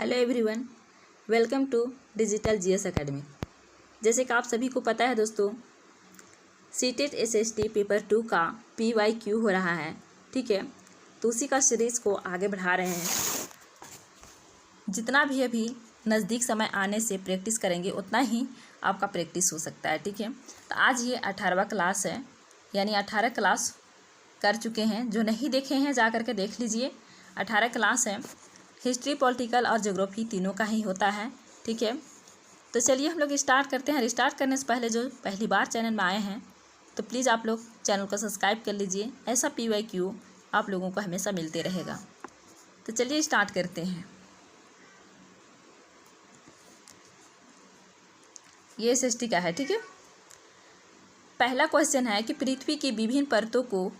Hello everyone, welcome to digital GS academy. जैसे कि आप सभी को पता है दोस्तों, सीटेट एसएसटी पेपर 2 का PYQ हो रहा है, ठीक है। तो उसी का सीरीज़ को आगे बढ़ा रहे हैं। जितना भी अभी नज़दीक समय आने से प्रैक्टिस करेंगे उतना ही आपका प्रैक्टिस हो सकता है, ठीक है। तो आज ये 18वां क्लास है, यानी 18 क्लास कर चुके हैं। जो नहीं देखे हैं जा करके देख लीजिए। 18 क्लास है, हिस्ट्री, पॉलिटिकल और ज्योग्राफी तीनों का ही होता है, ठीक है। तो चलिए हम लोग स्टार्ट करते हैं। स्टार्ट करने से पहले जो पहली बार चैनल में आए हैं तो प्लीज़ आप लोग चैनल को सब्सक्राइब कर लीजिए। ऐसा PYQ आप लोगों को हमेशा मिलते रहेगा। तो चलिए स्टार्ट करते हैं। ये SST का है, ठीक है। पहला क्वेश्चन है कि पृथ्वी की विभिन्न परतों को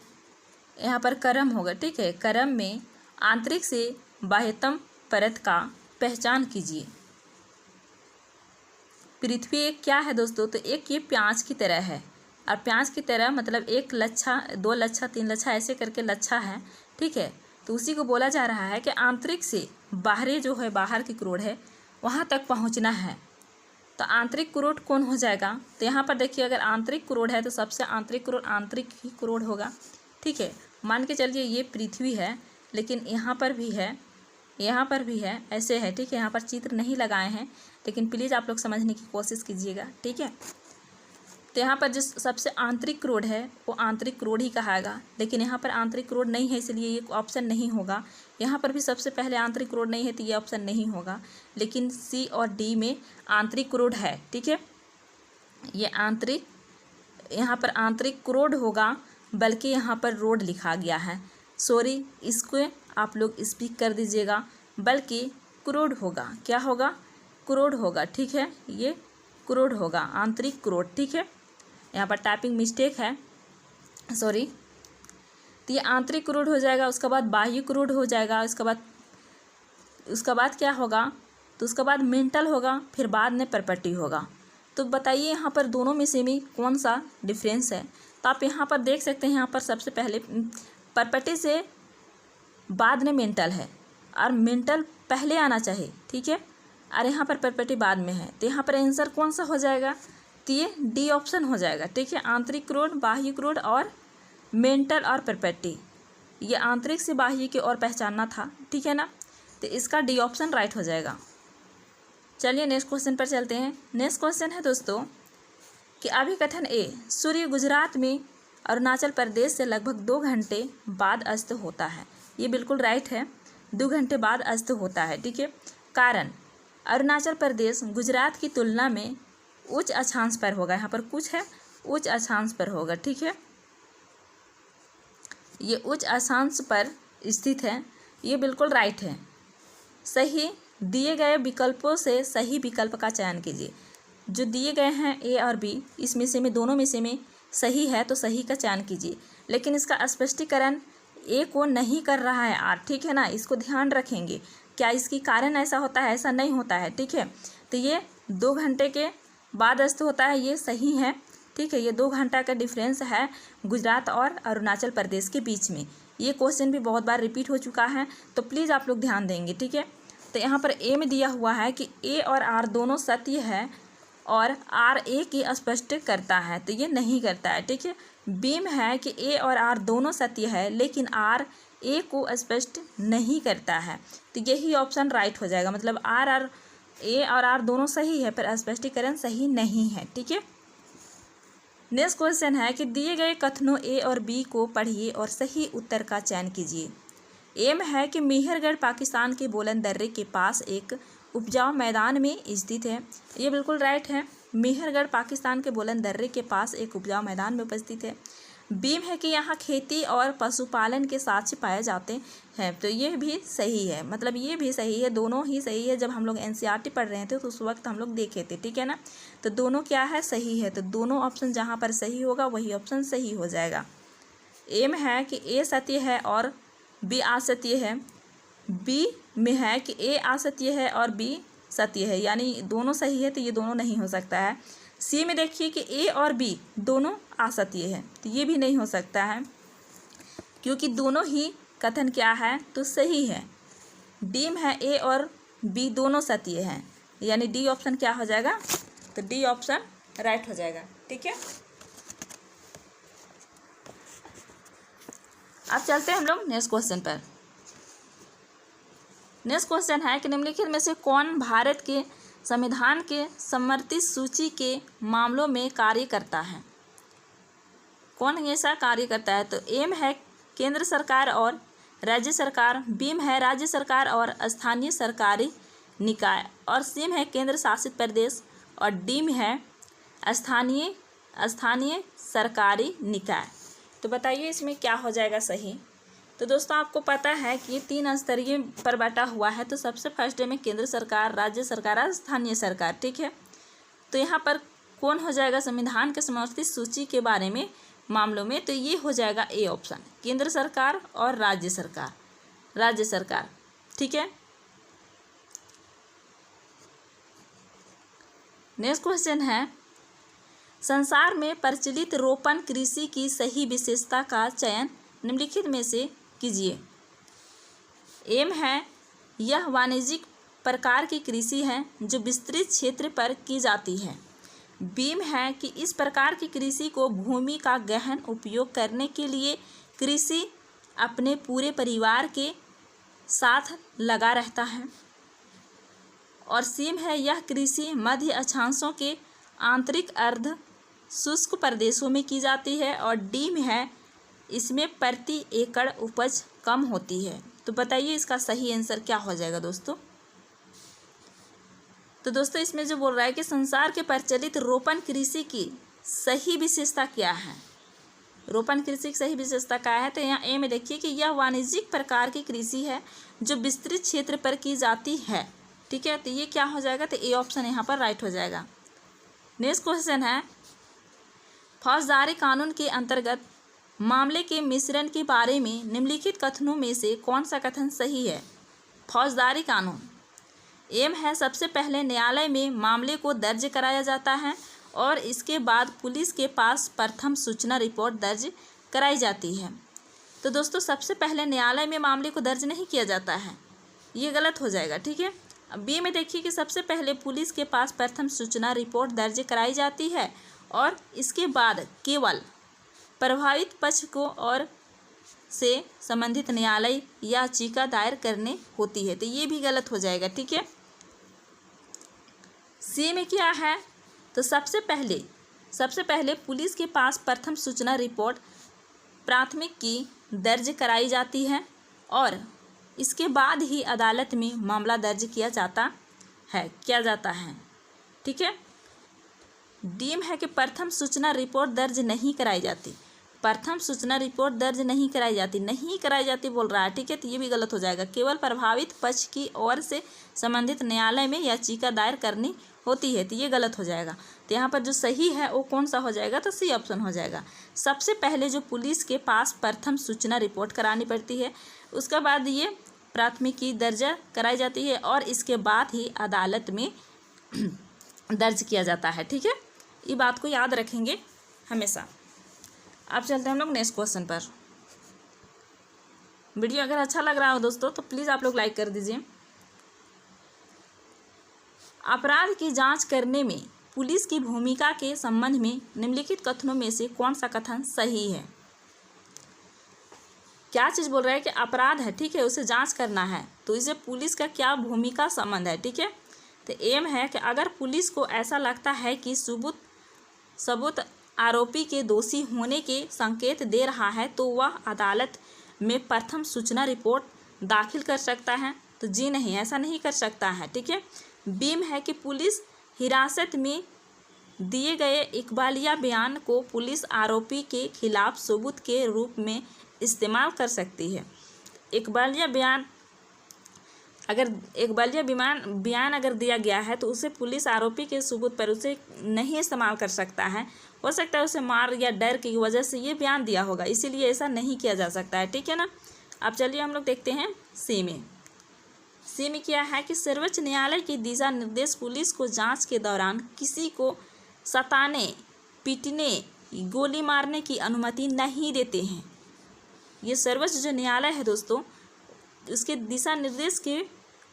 यहाँ पर क्रम होगा, ठीक है। क्रम में आंतरिक से बाह्यतम परत का पहचान कीजिए। पृथ्वी एक क्या है दोस्तों? तो एक ये प्याज की तरह है, और प्याज की तरह मतलब एक लच्छा, दो लच्छा, तीन लच्छा ऐसे करके लच्छा है, ठीक है। तो उसी को बोला जा रहा है कि आंतरिक से बाहरी जो है, बाहर की क्रोड है, वहाँ तक पहुँचना है। तो आंतरिक क्रोड कौन हो जाएगा? तो यहाँ पर देखिए, अगर आंतरिक क्रोड है तो सबसे आंतरिक क्रोड आंतरिक ही क्रोड होगा, ठीक है। मान के चलिए ये पृथ्वी है, लेकिन यहाँ पर भी है, यहाँ पर भी है, ऐसे है, ठीक है। यहाँ पर चित्र नहीं लगाए हैं, लेकिन प्लीज़ आप लोग समझने की कोशिश कीजिएगा, ठीक है। तो यहाँ पर जो सबसे आंतरिक क्रोड है वो आंतरिक क्रोड ही कहाएगा, लेकिन यहाँ पर आंतरिक क्रोड नहीं है, इसलिए ये ऑप्शन नहीं होगा। यहाँ पर भी सबसे पहले आंतरिक क्रोड नहीं है तो ये ऑप्शन नहीं होगा, लेकिन C और D में आंतरिक क्रोड है, ठीक है। ये आंतरिक, यहाँ पर आंतरिक क्रोड होगा, बल्कि यहाँ पर रोड लिखा गया है, सॉरी, इसको आप लोग स्पीक कर दीजिएगा, बल्कि क्रोड होगा। क्या होगा? क्रोड होगा, ठीक है। ये क्रोड होगा, आंतरिक क्रोड, ठीक है। यहाँ पर टाइपिंग मिस्टेक है, सॉरी। तो ये आंतरिक क्रोड हो जाएगा। उसके बाद बाह्य क्रोड हो जाएगा। उसका बाद क्या होगा? तो उसके बाद मेंटल होगा, फिर बाद में परपटी होगा। तो बताइए यहाँ पर दोनों में से कौन सा डिफरेंस है? तो आप यहाँ पर देख सकते हैं, यहाँ पर सबसे पहले परपटी से बाद में मेंटल है, और मेंटल पहले आना चाहिए, ठीक है, और यहाँ पर परपटी बाद में है। तो यहाँ पर आंसर कौन सा हो जाएगा? तो ये D ऑप्शन हो जाएगा, ठीक है। आंतरिक क्रोड, बाह्य क्रोड और मेंटल और परपटी, ये आंतरिक से बाह्य की ओर पहचानना था, ठीक है ना। तो इसका D ऑप्शन राइट हो जाएगा। चलिए नेक्स्ट क्वेश्चन पर चलते हैं। नेक्स्ट क्वेश्चन है दोस्तों कि अभिकथन A, सूर्य गुजरात में अरुणाचल प्रदेश से लगभग 2 घंटे बाद अस्त होता है। ये बिल्कुल राइट है, 2 घंटे बाद अस्त होता है, ठीक है। कारण, अरुणाचल प्रदेश गुजरात की तुलना में उच्च अक्षांश पर होगा। यहाँ पर कुछ है, उच्च अक्षांश पर होगा, ठीक है। ये उच्च अक्षांश पर स्थित है, ये बिल्कुल राइट है। सही दिए गए विकल्पों से सही विकल्प का चयन कीजिए। जो दिए गए हैं A और B, इसमें से दोनों में से सही है तो सही का चयन कीजिए। लेकिन इसका स्पष्टीकरण A को नहीं कर रहा है R, ठीक है ना। इसको ध्यान रखेंगे, क्या इसकी कारण ऐसा होता है? ऐसा नहीं होता है, ठीक है। तो ये 2 घंटे के बाद अस्त होता है, ये सही है, ठीक है। ये 2 घंटा का डिफरेंस है गुजरात और अरुणाचल प्रदेश के बीच में। ये क्वेश्चन भी बहुत बार रिपीट हो चुका है, तो प्लीज़ आप लोग ध्यान देंगे, ठीक है। तो यहाँ पर A में दिया हुआ है कि A और R दोनों सत्य है और R A की स्पष्ट करता है, तो ये नहीं करता है, ठीक है। B में है कि A और R दोनों सत्य है, लेकिन R A को स्पष्ट नहीं करता है, तो यही ऑप्शन राइट हो जाएगा। मतलब A और R दोनों सही है, पर स्पष्टीकरण सही नहीं है, ठीक है। नेक्स्ट क्वेश्चन है कि दिए गए कथनों A और B को पढ़िए और सही उत्तर का चयन कीजिए। A में है कि मेहरगढ़ पाकिस्तान के बोलन दर्रे के पास एक उपजाऊ मैदान में स्थित है। ये बिल्कुल राइट है, मेहरगढ़ पाकिस्तान के बोलन दर्रे के पास एक उपजाऊ मैदान में उपस्थित है। B में है कि यहाँ खेती और पशुपालन के साक्ष्य पाए जाते हैं, तो ये भी सही है। मतलब ये भी सही है, दोनों ही सही है। जब हम लोग NCERT पढ़ रहे थे तो उस वक्त हम लोग देखे थे, ठीक है ना। तो दोनों क्या है? सही है। तो दोनों ऑप्शन जहाँ पर सही होगा वही ऑप्शन सही हो जाएगा। A में है कि A सत्य है और B असत्य है। B में है कि A असत्य है और B सत्य है, यानी दोनों सही है, तो ये दोनों नहीं हो सकता है। C में देखिए कि A और B दोनों असत्य है, तो ये भी नहीं हो सकता है, क्योंकि दोनों ही कथन क्या है? तो सही है। D में है A और बी दोनों सत्य हैं, यानी डी ऑप्शन क्या हो जाएगा, तो डी ऑप्शन राइट हो जाएगा। ठीक है, अब चलते हैं हम लोग नेक्स्ट क्वेश्चन पर। नेक्स्ट क्वेश्चन है कि निम्नलिखित में से कौन भारत के संविधान के समर्थित सूची के मामलों में कार्य करता है, कौन ऐसा कार्य करता है। तो एम है केंद्र सरकार और राज्य सरकार, बीम है राज्य सरकार और स्थानीय सरकारी निकाय, और सीम है केंद्र शासित प्रदेश, और डीम है स्थानीय सरकारी निकाय। तो बताइए इसमें क्या हो जाएगा सही। तो दोस्तों आपको पता है कि 3 स्तरीय पर बांटा हुआ है, तो सबसे फर्स्ट में केंद्र सरकार, राज्य सरकार और स्थानीय सरकार। ठीक है, तो यहाँ पर कौन हो जाएगा संविधान के समर्थित सूची के बारे में मामलों में, तो ये हो जाएगा ए ऑप्शन, केंद्र सरकार और राज्य सरकार। ठीक है, नेक्स्ट क्वेश्चन है, संसार में प्रचलित रोपण कृषि की सही विशेषता का चयन निम्नलिखित में से कीजिए। एम है यह वाणिज्यिक प्रकार की कृषि है जो विस्तृत क्षेत्र पर की जाती है। बीम है कि इस प्रकार की कृषि को भूमि का गहन उपयोग करने के लिए कृषि अपने पूरे परिवार के साथ लगा रहता है। और सीम है यह कृषि मध्य अक्षांशों के आंतरिक अर्ध शुष्क प्रदेशों में की जाती है। और डीम है इसमें प्रति एकड़ उपज कम होती है। तो बताइए इसका सही आंसर क्या हो जाएगा दोस्तों। तो दोस्तों इसमें जो बोल रहा है कि संसार के प्रचलित रोपण कृषि की सही विशेषता क्या है, रोपण कृषि की सही विशेषता क्या है, तो यहाँ ए में देखिए कि यह वाणिज्यिक प्रकार की कृषि है जो विस्तृत क्षेत्र पर की जाती है। ठीक है, तो ये क्या हो जाएगा, तो ए ऑप्शन यहाँ पर राइट हो जाएगा। नेक्स्ट क्वेश्चन है, फौजदारी कानून के अंतर्गत मामले के मिश्रण के बारे में निम्नलिखित कथनों में से कौन सा कथन सही है। फौजदारी कानून, एम है सबसे पहले न्यायालय में मामले को दर्ज कराया जाता है और इसके बाद पुलिस के पास प्रथम सूचना रिपोर्ट दर्ज कराई जाती है। तो दोस्तों सबसे पहले न्यायालय में मामले को दर्ज नहीं किया जाता है, ये गलत हो जाएगा। ठीक है, अब बी में देखिए कि सबसे पहले पुलिस के पास प्रथम सूचना रिपोर्ट दर्ज कराई जाती है और इसके बाद केवल प्रभावित पक्ष को और से संबंधित न्यायालय याचिका दायर करने होती है, तो ये भी गलत हो जाएगा। ठीक है, सी में क्या है, तो सबसे पहले पुलिस के पास प्रथम सूचना रिपोर्ट प्राथमिक की दर्ज कराई जाती है और इसके बाद ही अदालत में मामला दर्ज किया जाता है। ठीक है, डीम है कि प्रथम सूचना रिपोर्ट दर्ज नहीं कराई जाती, प्रथम सूचना रिपोर्ट दर्ज नहीं कराई जाती बोल रहा है। ठीक है, तो ये भी गलत हो जाएगा। केवल प्रभावित पक्ष की ओर से संबंधित न्यायालय में याचिका दायर करनी होती है, तो ये गलत हो जाएगा। तो यहाँ पर जो सही है वो कौन सा हो जाएगा, तो सी ऑप्शन हो जाएगा। सबसे पहले जो पुलिस के पास प्रथम सूचना रिपोर्ट करानी पड़ती है, उसके बाद ये प्राथमिकी दर्ज कराई जाती है और इसके बाद ही अदालत में दर्ज किया जाता है। ठीक है, ये बात को याद रखेंगे हमेशा। अब चलते हैं हम लोग नेक्स्ट क्वेश्चन पर। वीडियो अगर अच्छा लग रहा हो दोस्तों तो प्लीज़ आप लोग लाइक कर दीजिए। अपराध की जांच करने में पुलिस की भूमिका के संबंध में निम्नलिखित कथनों में से कौन सा कथन सही है। क्या चीज़ बोल रहा है कि अपराध है, ठीक है, उसे जांच करना है, तो इसे पुलिस का क्या भूमिका संबंध है। ठीक है, तो एम है कि अगर पुलिस को ऐसा लगता है कि सबूत आरोपी के दोषी होने के संकेत दे रहा है तो वह अदालत में प्रथम सूचना रिपोर्ट दाखिल कर सकता है। तो जी नहीं, ऐसा नहीं कर सकता है। ठीक है, बीम है कि पुलिस हिरासत में दिए गए इकबालिया बयान को पुलिस आरोपी के खिलाफ सबूत के रूप में इस्तेमाल कर सकती है। इकबालिया बयान अगर दिया गया है तो उसे पुलिस आरोपी के सबूत पर उसे नहीं इस्तेमाल कर सकता है। हो सकता है उसे मार या डर की वजह से ये बयान दिया होगा, इसीलिए ऐसा नहीं किया जा सकता है। ठीक है ना। अब चलिए हम लोग देखते हैं सी में क्या है कि सर्वोच्च न्यायालय के दिशा निर्देश पुलिस को जांच के दौरान किसी को सताने, पीटने, गोली मारने की अनुमति नहीं देते हैं। ये सर्वोच्च जो न्यायालय है दोस्तों, उसके दिशा निर्देश के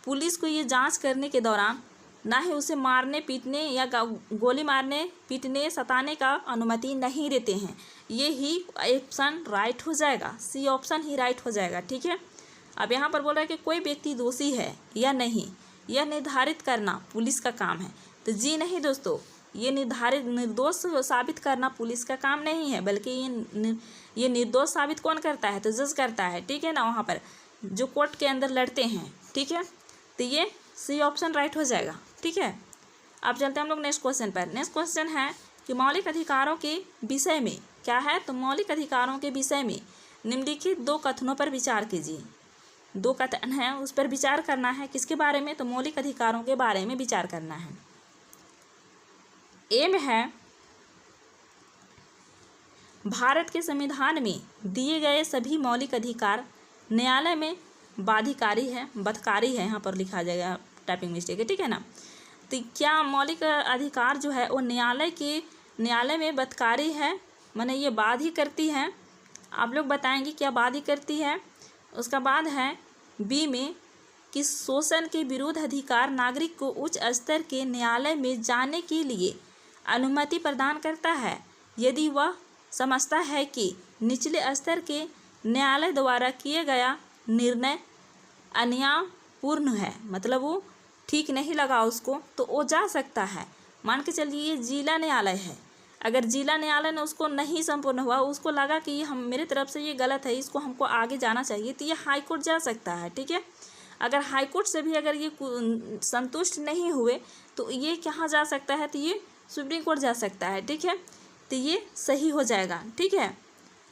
पुलिस को ये जांच करने के दौरान ना ही उसे मारने पीटने या गोली मारने पीटने सताने का अनुमति नहीं देते हैं। ये ही ऑप्शन राइट हो जाएगा, सी ऑप्शन ही राइट हो जाएगा। ठीक है, अब यहाँ पर बोल रहा है कि कोई व्यक्ति दोषी है या नहीं यह निर्धारित करना पुलिस का काम है। तो जी नहीं दोस्तों, ये निर्दोष साबित करना पुलिस का काम नहीं है, बल्कि ये निर्दोष साबित कौन करता है? तो जज करता है। ठीक है ना, वहाँ पर जो कोर्ट के अंदर लड़ते हैं। ठीक है, तो ये सी ऑप्शन राइट हो जाएगा। ठीक है, अब चलते हैं हम लोग नेक्स्ट क्वेश्चन पर। नेक्स्ट क्वेश्चन है कि मौलिक अधिकारों के विषय में क्या है? तो मौलिक अधिकारों के विषय में निम्नलिखित 2 कथनों पर विचार कीजिए। 2 कथन है, उस पर विचार करना है। किसके बारे में? तो मौलिक अधिकारों के बारे में विचार करना है। ए में है भारत के संविधान में दिए गए सभी मौलिक अधिकार न्यायालय में बाध्यकारी है, बदकारी है, यहाँ पर लिखा जाएगा, टाइपिंग मिस्टेक है। ठीक है ना, तो क्या मौलिक अधिकार जो है वो न्यायालय में बदकारी है, माने ये बाध ही करती है? आप लोग बताएंगे क्या बाध ही करती है। उसका बाद है बी में कि शोषण के विरुद्ध अधिकार नागरिक को उच्च स्तर के न्यायालय में जाने के लिए अनुमति प्रदान करता है यदि वह समझता है कि निचले स्तर के न्यायालय द्वारा किया गया निर्णय अन्यायपूर्ण है, मतलब वो ठीक नहीं लगा उसको, तो वो जा सकता है। मान के चलिए ये जिला न्यायालय है, अगर जिला न्यायालय ने उसको नहीं संपूर्ण हुआ, उसको लगा कि हम मेरी तरफ से ये गलत है, इसको हमको आगे जाना चाहिए, तो ये हाई कोर्ट जा सकता है। ठीक है, अगर हाई कोर्ट से भी अगर ये संतुष्ट नहीं हुए तो ये कहाँ जा सकता है? तो ये सुप्रीम कोर्ट जा सकता है। ठीक है, तो ये सही हो जाएगा। ठीक है,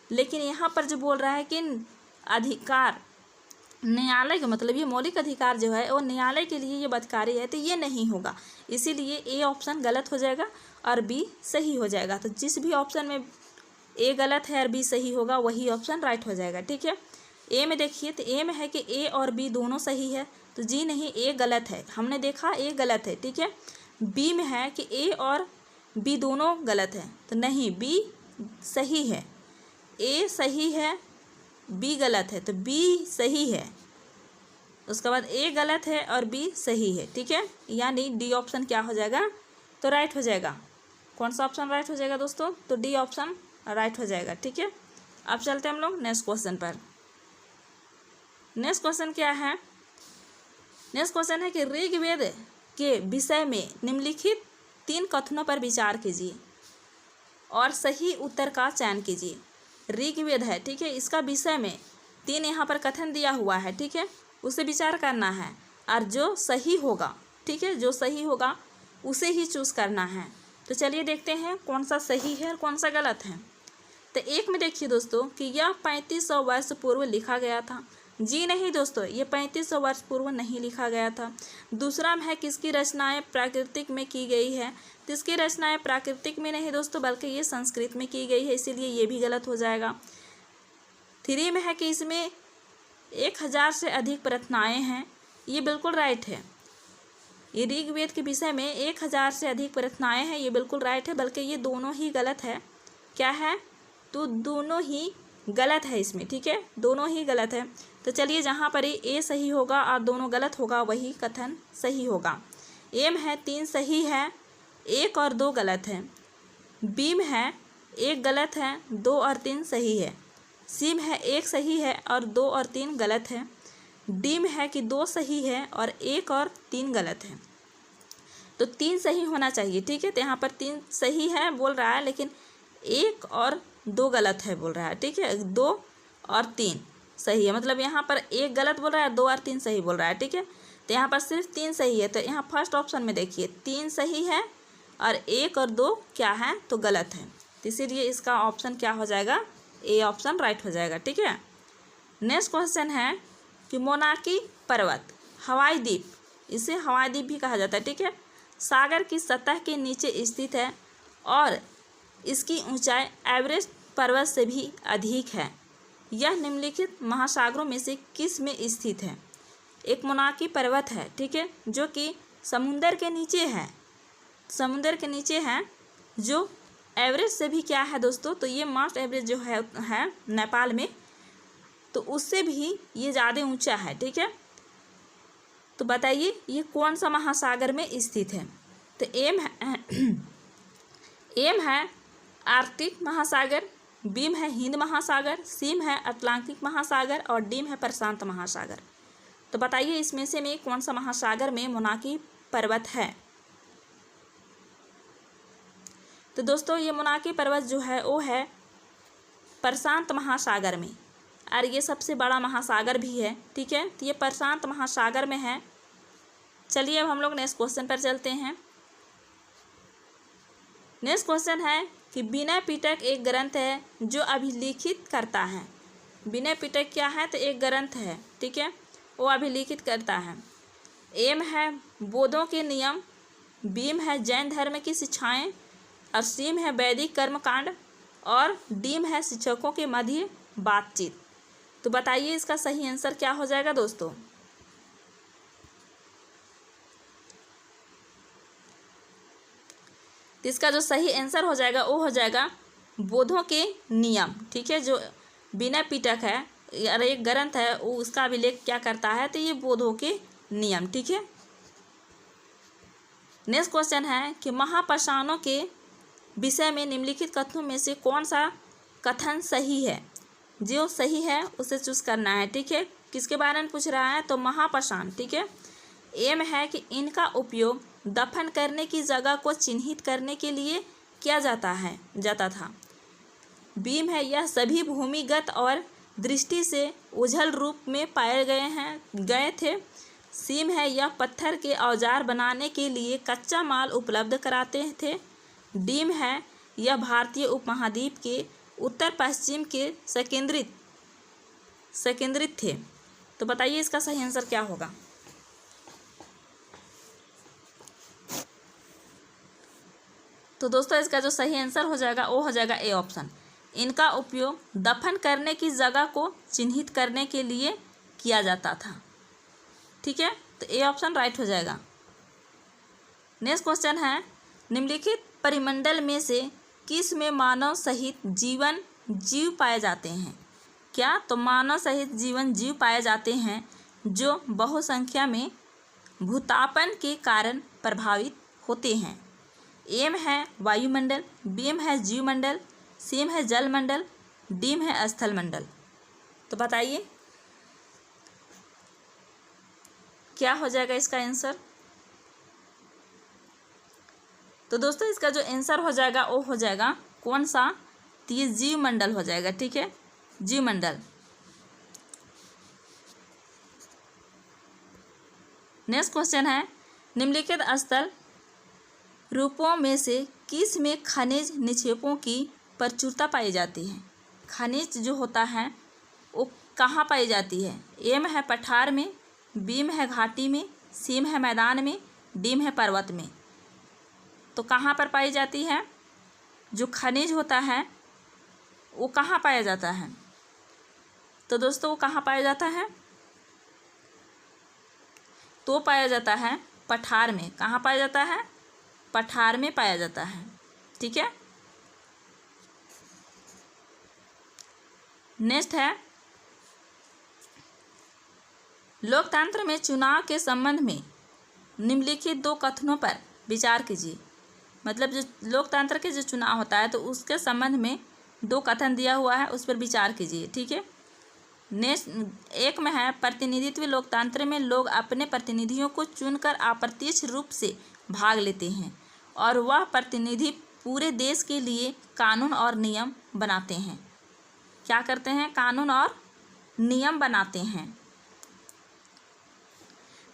लेकिन यहाँ पर जो बोल रहा है कि अधिकार न्यायालय का मतलब ये मौलिक अधिकार जो है वो न्यायालय के लिए ये बदकारी है, तो ये नहीं होगा, इसीलिए ए ऑप्शन गलत हो जाएगा और बी सही हो जाएगा। तो जिस भी ऑप्शन में ए गलत है और बी सही होगा वही ऑप्शन राइट हो जाएगा। ठीक है, ए में देखिए, तो ए में है कि ए और बी दोनों सही है, तो जी नहीं, ए गलत है, हमने देखा ए गलत है। ठीक है, बी में है कि ए और बी दोनों गलत है, तो नहीं, बी सही है। ए सही है, बी गलत है, तो बी सही है। उसके बाद ए गलत है और बी सही है। ठीक है, यानी डी ऑप्शन क्या हो जाएगा? तो राइट हो जाएगा। कौन सा ऑप्शन राइट हो जाएगा दोस्तों? तो डी ऑप्शन राइट हो जाएगा। ठीक है, अब चलते हैं हम लोग नेक्स्ट क्वेश्चन पर। नेक्स्ट क्वेश्चन क्या है? नेक्स्ट क्वेश्चन है कि ऋग्वेद के विषय में निम्नलिखित 3 कथनों पर विचार कीजिए और सही उत्तर का चयन कीजिए। ऋग्वेद है, ठीक है, इसका विषय में 3 यहाँ पर कथन दिया हुआ है। ठीक है, उसे विचार करना है और जो सही होगा, ठीक है, जो सही होगा उसे ही चूज़ करना है। तो चलिए देखते हैं कौन सा सही है और कौन सा गलत है। तो एक में देखिए दोस्तों कि यह 3500 वर्ष पूर्व लिखा गया था। जी नहीं दोस्तों, ये 3500 वर्ष पूर्व नहीं लिखा गया था। दूसरा में है किसकी रचनाएं प्राकृतिक में की गई है, तो इसकी रचनाएं प्राकृतिक में नहीं दोस्तों बल्कि ये संस्कृत में की गई है, इसीलिए ये भी गलत हो जाएगा। 3 में है कि इसमें 1000 से अधिक प्रार्थनाएं हैं, ये बिल्कुल राइट है। ये ऋग्वेद के विषय में 1000 से अधिक प्रार्थनाएं हैं, ये बिल्कुल राइट है, बल्कि ये दोनों ही गलत है। क्या है? तो दोनों ही गलत है इसमें। ठीक है, दोनों ही गलत है। तो चलिए जहाँ पर ए सही होगा और दोनों गलत होगा वही कथन सही होगा। ए में है 3 सही है, 1 और 2 गलत है। बी में है 1 गलत है, 2 और 3 सही है। सी में है 1 सही है और 2 और 3 गलत है। डी में है कि 2 सही है और 1 और 3 गलत है। तो 3 सही होना चाहिए। ठीक है, तो यहाँ पर 3 सही है बोल रहा है, लेकिन 1 और 2 गलत है बोल रहा है। ठीक है, 2 और 3 सही है, मतलब यहाँ पर 1 गलत बोल रहा है, 2 और 3 सही बोल रहा है। ठीक है, तो यहाँ पर सिर्फ 3 सही है। तो यहाँ फर्स्ट ऑप्शन में देखिए 3 सही है और 1 और 2 क्या है? तो गलत है। तो इसीलिए इसका ऑप्शन क्या हो जाएगा? ए ऑप्शन राइट हो जाएगा। ठीक है, नेक्स्ट क्वेश्चन है कि मोनाकी पर्वत हवाई द्वीप, इसे हवाई द्वीप भी कहा जाता है। ठीक है, सागर की सतह के नीचे स्थित है और इसकी ऊंचाई एवरेस्ट पर्वत से भी अधिक है। यह निम्नलिखित महासागरों में से किस में स्थित है? एक मोनाकी पर्वत है, ठीक है, जो कि समुंदर के नीचे है, समुंदर के नीचे है, जो एवरेस्ट से भी क्या है दोस्तों? तो ये माउंट एवरेस्ट जो है नेपाल में, तो उससे भी ये ज़्यादा ऊंचा है। ठीक है, तो बताइए ये कौन सा महासागर में स्थित है। तो एम है आर्कटिक महासागर, बी है हिंद महासागर, सी है अटलांटिक महासागर और डी है प्रशांत महासागर। तो बताइए इसमें से में कौन सा महासागर में मोनाकी पर्वत है। तो दोस्तों ये मोनाकी पर्वत जो है वो है प्रशांत महासागर में, और ये सबसे बड़ा महासागर भी है। ठीक है, तो ये प्रशांत महासागर में है। चलिए अब हम लोग नेक्स्ट क्वेश्चन पर चलते हैं। नेक्स्ट क्वेश्चन है कि विनय पिटक एक ग्रंथ है जो अभिलिखित करता है। विनय पिटक क्या है, तो एक ग्रंथ है। ठीक है, वो अभिलिखित करता है। एम है बोधों के नियम, बीम है जैन धर्म की शिक्षाएं और सीम है वैदिक कर्मकांड और डीम है शिक्षकों के मध्य बातचीत। तो बताइए इसका सही आंसर क्या हो जाएगा दोस्तों। तो इसका जो सही आंसर हो जाएगा वो हो जाएगा बोधों के नियम। ठीक है, जो विनय पिटक है और एक ग्रंथ है वो उसका अभिलेख क्या करता है, तो ये बोधों के नियम। ठीक है, नेक्स्ट क्वेश्चन है कि महापाषाणों के विषय में निम्नलिखित कथनों में से कौन सा कथन सही है। जो सही है उसे चूज करना है। ठीक है, किसके बारे में पूछ रहा है, तो महापाषाण। ठीक है, एम है कि इनका उपयोग दफन करने की जगह को चिन्हित करने के लिए किया जाता था। बीम है यह सभी भूमिगत और दृष्टि से उजल रूप में पाए गए थे। सीम है यह पत्थर के औजार बनाने के लिए कच्चा माल उपलब्ध कराते थे। डीम है यह भारतीय उपमहाद्वीप के उत्तर पश्चिम के संकेंद्रित थे। तो बताइए इसका सही आंसर क्या होगा। तो दोस्तों इसका जो सही आंसर हो जाएगा वो हो जाएगा ए ऑप्शन। इनका उपयोग दफन करने की जगह को चिन्हित करने के लिए किया जाता था। ठीक है, तो ए ऑप्शन राइट हो जाएगा। नेक्स्ट क्वेश्चन है निम्नलिखित परिमंडल में से किस में मानव सहित जीव पाए जाते हैं। क्या, तो मानव सहित जीव पाए जाते हैं जो बहुसंख्या में भूतापन के कारण प्रभावित होते हैं। एम है वायुमंडल, बीम है जीवमंडल, सीम है जलमंडल, डीम है स्थलमंडल। तो बताइए क्या हो जाएगा इसका आंसर। तो दोस्तों इसका जो आंसर हो जाएगा वो हो जाएगा कौन सा, तो ये जीवमंडल हो जाएगा। ठीक है, जीवमंडल। नेक्स्ट क्वेश्चन है निम्नलिखित स्थल रूपों में से किस में खनिज निक्षेपों की प्रचुरता पाई जाती है। खनिज जो होता है वो कहाँ पाई जाती है। एम है पठार में, बीम है घाटी में, सीम है मैदान में, डीम है पर्वत में। तो कहाँ पर पाई जाती है, जो खनिज होता है वो कहाँ पाया जाता है। तो दोस्तों वो कहाँ पाया जाता है, तो पाया जाता है पठार में। कहाँ पाया जाता है, पठार में पाया जाता है। ठीक है, नेक्स्ट है लोकतंत्र में चुनाव के संबंध में निम्नलिखित दो कथनों पर विचार कीजिए। मतलब जो लोकतंत्र के जो चुनाव होता है तो उसके संबंध में दो कथन दिया हुआ है, उस पर विचार कीजिए। ठीक है, नेक्स्ट एक में है प्रतिनिधित्व लोकतंत्र में लोग अपने प्रतिनिधियों को चुनकर अप्रत्यक्ष रूप से भाग लेते हैं और वह प्रतिनिधि पूरे देश के लिए कानून और नियम बनाते हैं। क्या करते हैं, कानून और नियम बनाते हैं।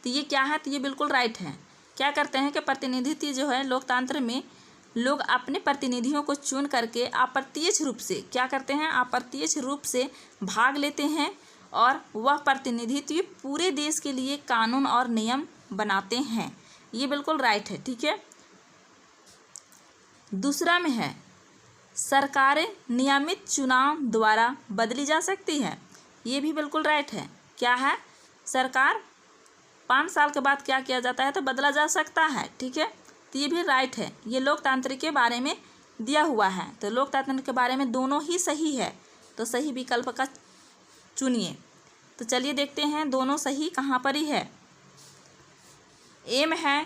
तो ये क्या है, तो ये बिल्कुल राइट है। क्या करते हैं कि प्रतिनिधित्व जो है लोकतंत्र में लोग अपने प्रतिनिधियों को चुन करके अप्रत्यक्ष रूप से क्या करते हैं, अप्रत्यक्ष रूप से भाग लेते हैं और वह प्रतिनिधित्व पूरे देश के लिए कानून और नियम बनाते हैं। ये बिल्कुल राइट है। ठीक है, दूसरा में है सरकारें नियमित चुनाव द्वारा बदली जा सकती है। ये भी बिल्कुल राइट है। क्या है, सरकार 5 साल के बाद क्या किया जाता है, तो बदला जा सकता है। ठीक है, तो ये भी राइट है। ये लोकतंत्र के बारे में दिया हुआ है, तो लोकतंत्र के बारे में दोनों ही सही है। तो सही विकल्प का चुनिए। तो चलिए देखते हैं दोनों सही कहाँ पर ही है। एम है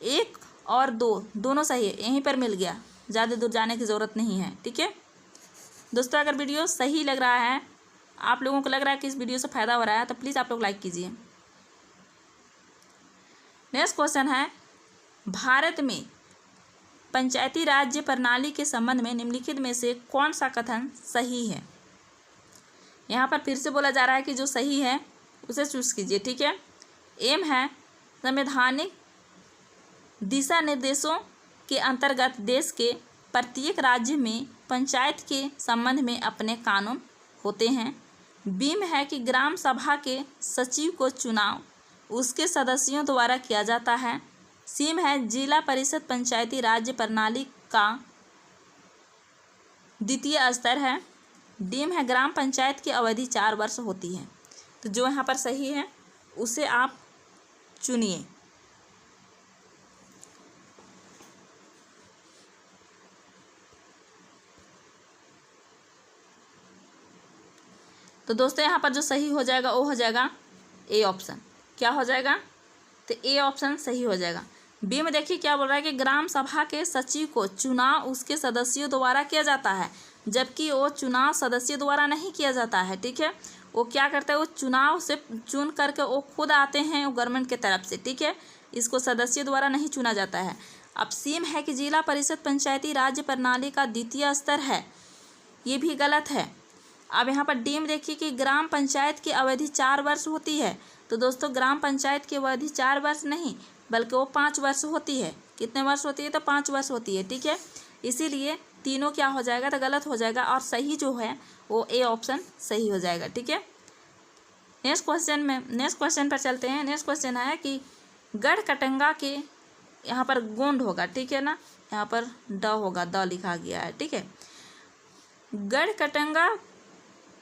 1 और 2 दोनों सही है, यहीं पर मिल गया, ज़्यादा दूर जाने की ज़रूरत नहीं है। ठीक है दोस्तों, अगर वीडियो सही लग रहा है, आप लोगों को लग रहा है कि इस वीडियो से फ़ायदा हो रहा है, तो प्लीज़ आप लोग लाइक कीजिए। नेक्स्ट क्वेश्चन है, भारत में पंचायती राज्य प्रणाली के संबंध में निम्नलिखित में से कौन सा कथन सही है। यहाँ पर फिर से बोला जा रहा है कि जो सही है उसे चूज कीजिए। ठीक है, एम है संवैधानिक दिशा निर्देशों के अंतर्गत देश के प्रत्येक राज्य में पंचायत के संबंध में अपने कानून होते हैं। बीम है कि ग्राम सभा के सचिव को चुनाव उसके सदस्यों द्वारा किया जाता है। सीम है जिला परिषद पंचायती राज्य प्रणाली का द्वितीय स्तर है। डीम है ग्राम पंचायत की अवधि 4 वर्ष होती है। तो जो यहाँ पर सही है उसे आप चुनिए। तो दोस्तों यहाँ पर जो सही हो जाएगा वो हो जाएगा ए ऑप्शन। क्या हो जाएगा, तो ए ऑप्शन सही हो जाएगा। बी में देखिए क्या बोल रहा है कि ग्राम सभा के सचिव को चुनाव उसके सदस्यों द्वारा किया जाता है, जबकि वो चुनाव सदस्य द्वारा नहीं किया जाता है। ठीक है, वो क्या करता है, वो चुनाव से चुन करके वो खुद आते हैं, वो गवर्नमेंट के तरफ से। ठीक है, इसको सदस्य द्वारा नहीं चुना जाता है। अब सीम है कि जिला परिषद पंचायती राज्य प्रणाली का द्वितीय स्तर है, ये भी गलत है। अब यहाँ पर डीम देखिए कि ग्राम पंचायत की अवधि 4 वर्ष होती है। तो दोस्तों ग्राम पंचायत की अवधि 4 वर्ष नहीं बल्कि वो 5 वर्ष होती है। कितने वर्ष होती है, तो 5 वर्ष होती है। ठीक है, इसीलिए तीनों क्या हो जाएगा, तो गलत हो जाएगा, और सही जो है वो ए ऑप्शन सही हो जाएगा। ठीक है, नेक्स्ट क्वेश्चन पर चलते हैं। नेक्स्ट क्वेश्चन है कि गढ़कटंगा के, यहाँ पर गोंड होगा, ठीक है ना, यहाँ पर ड होगा, द लिखा गया है। ठीक है, गढ़कटंगा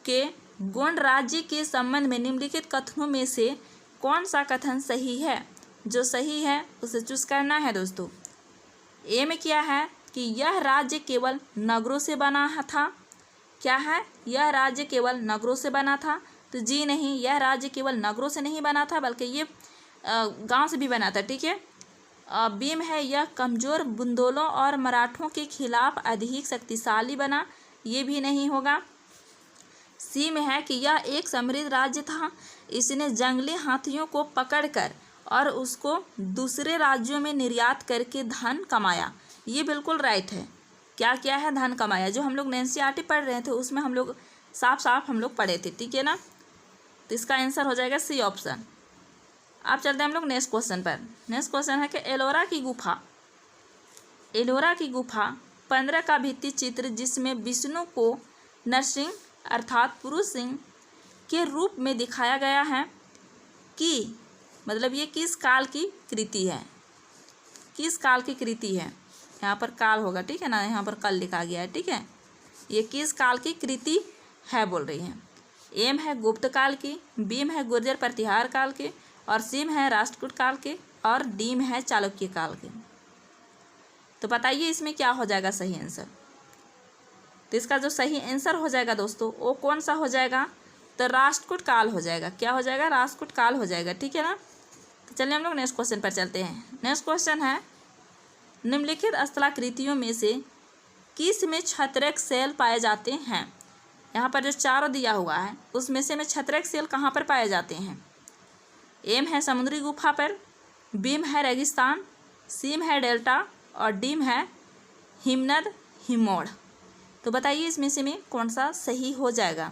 के गोंड राज्य के संबंध में निम्नलिखित कथनों में से कौन सा कथन सही है। जो सही है उसे चूज करना है दोस्तों। ए में क्या है कि यह राज्य केवल नगरों से बना था। क्या है, यह राज्य केवल नगरों से बना था। तो जी नहीं, यह राज्य केवल नगरों से नहीं बना था बल्कि ये गांव से भी बना था। ठीक है, बीम है यह कमज़ोर बुंदेलों और मराठों के खिलाफ अधिक शक्तिशाली बना, ये भी नहीं होगा। सी में है कि यह एक समृद्ध राज्य था, इसने जंगली हाथियों को पकड़कर और उसको दूसरे राज्यों में निर्यात करके धन कमाया, ये बिल्कुल राइट है। क्या क्या है, धन कमाया। जो हम लोग एनसीईआरटी पढ़ रहे थे उसमें हम लोग साफ हम लोग पढ़े थे। ठीक है ना, तो इसका आंसर हो जाएगा सी ऑप्शन। अब चलते हैं हम लोग नेक्स्ट क्वेश्चन पर। नेक्स्ट क्वेश्चन है कि एलोरा की गुफा 15 का भित्ति चित्र जिसमें विष्णु को नरसिंह अर्थात पुरुष सिंह के रूप में दिखाया गया है कि मतलब ये किस काल की कृति है, किस काल की कृति है। यहाँ पर काल होगा, ठीक है ना, यहाँ पर कल लिखा गया है। ठीक है, ये किस काल की कृति है बोल रही है। एम है गुप्त काल की, बीम है गुर्जर प्रतिहार काल के, और सीम है राष्ट्रकूट काल के, और डीम है चालुक्य काल के। तो बताइए इसमें क्या हो जाएगा सही आंसर। तो इसका जो सही आंसर हो जाएगा दोस्तों वो कौन सा हो जाएगा, तो राष्ट्रकूट काल हो जाएगा। क्या हो जाएगा, राष्ट्रकूट काल हो जाएगा। ठीक है ना, तो चलिए हम लोग नेक्स्ट क्वेश्चन पर चलते हैं। नेक्स्ट क्वेश्चन है निम्नलिखित स्थलाकृतियों में से किस में छत्रक सेल पाए जाते हैं। यहाँ पर जो चारों दिया हुआ है उसमें से छत्रक सेल कहाँ पर पाए जाते हैं। एम है समुद्री गुफा पर, बीम है रेगिस्तान, सीम है डेल्टा, और डीम है हिमनद हिमोड़। तो बताइए इसमें से में कौन सा सही हो जाएगा।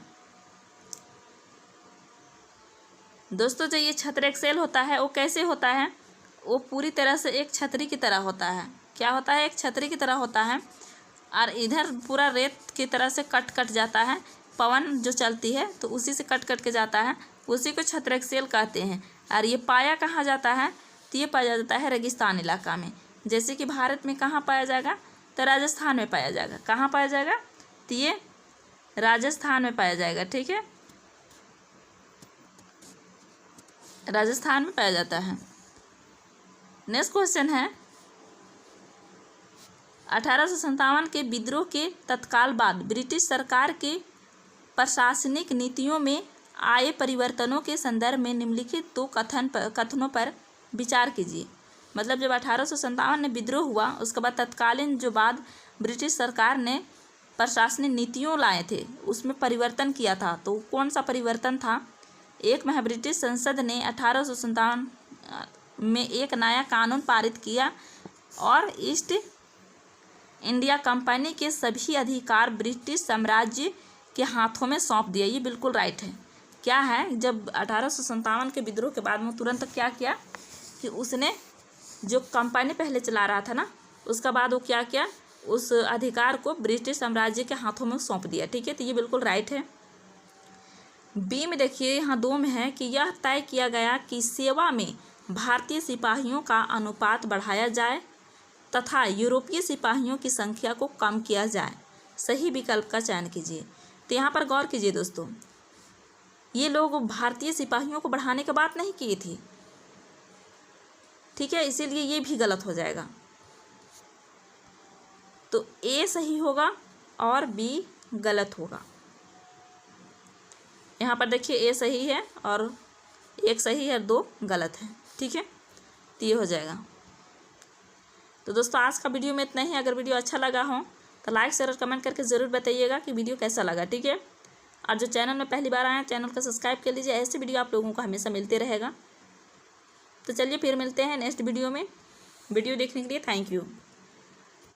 दोस्तों जो ये छत्रक सेल होता है वो कैसे होता है, वो पूरी तरह से एक छतरी की तरह होता है। क्या होता है, एक छतरी की तरह होता है, और इधर पूरा रेत की तरह से कट जाता है। पवन जो चलती है तो उसी से कट के जाता है, उसी को छत्रक सेल कहते हैं। और ये पाया कहाँ जाता है, तो ये पाया जाता है रेगिस्तान इलाका में। जैसे कि भारत में कहाँ पाया जाएगा, तो राजस्थान में पाया जाएगा। कहाँ पाया जाएगा, तो ये राजस्थान में पाया जाएगा। ठीक है, राजस्थान में पाया जाता है। नेक्स्ट क्वेश्चन है 1857 के विद्रोह के तत्काल बाद ब्रिटिश सरकार के प्रशासनिक नीतियों में आए परिवर्तनों के संदर्भ में निम्नलिखित 2 कथनों पर विचार कीजिए। मतलब जब 1857 में विद्रोह हुआ, उसके बाद तत्कालीन जो बाद ब्रिटिश सरकार ने प्रशासनिक नीतियों लाए थे, उसमें परिवर्तन किया था। तो कौन सा परिवर्तन था? एक में ब्रिटिश संसद ने 1857 में एक नया कानून पारित किया और ईस्ट इंडिया कंपनी के सभी अधिकार ब्रिटिश साम्राज्य के हाथों में सौंप दिया। ये बिल्कुल राइट है। क्या है, जब 1857 के विद्रोह के बाद में तुरंत क्या किया कि उसने जो कंपनी पहले चला रहा था ना, उसका बाद वो क्या किया, उस अधिकार को ब्रिटिश साम्राज्य के हाथों में सौंप दिया। ठीक है, तो ये बिल्कुल राइट है। बी में देखिए, यहाँ 2 में है कि यह तय किया गया कि सेवा में भारतीय सिपाहियों का अनुपात बढ़ाया जाए तथा यूरोपीय सिपाहियों की संख्या को कम किया जाए। सही विकल्प का चयन कीजिए। तो यहाँ पर गौर कीजिए दोस्तों, ये लोग भारतीय सिपाहियों को बढ़ाने की बात नहीं की थी। ठीक है, इसीलिए ये भी गलत हो जाएगा। तो ए सही होगा और बी गलत होगा। यहाँ पर देखिए ए सही है और 1 सही है, 2 गलत है। ठीक है, तो ये हो जाएगा। तो दोस्तों आज का वीडियो में इतना ही। अगर वीडियो अच्छा लगा हो तो लाइक शेयर और कमेंट करके ज़रूर बताइएगा कि वीडियो कैसा लगा। ठीक है, और जो चैनल में पहली बार आए हैं चैनल को सब्सक्राइब कर लीजिए। ऐसे वीडियो आप लोगों को हमेशा मिलते रहेगा। तो चलिए फिर मिलते हैं नेक्स्ट वीडियो में। वीडियो देखने के लिए थैंक यू।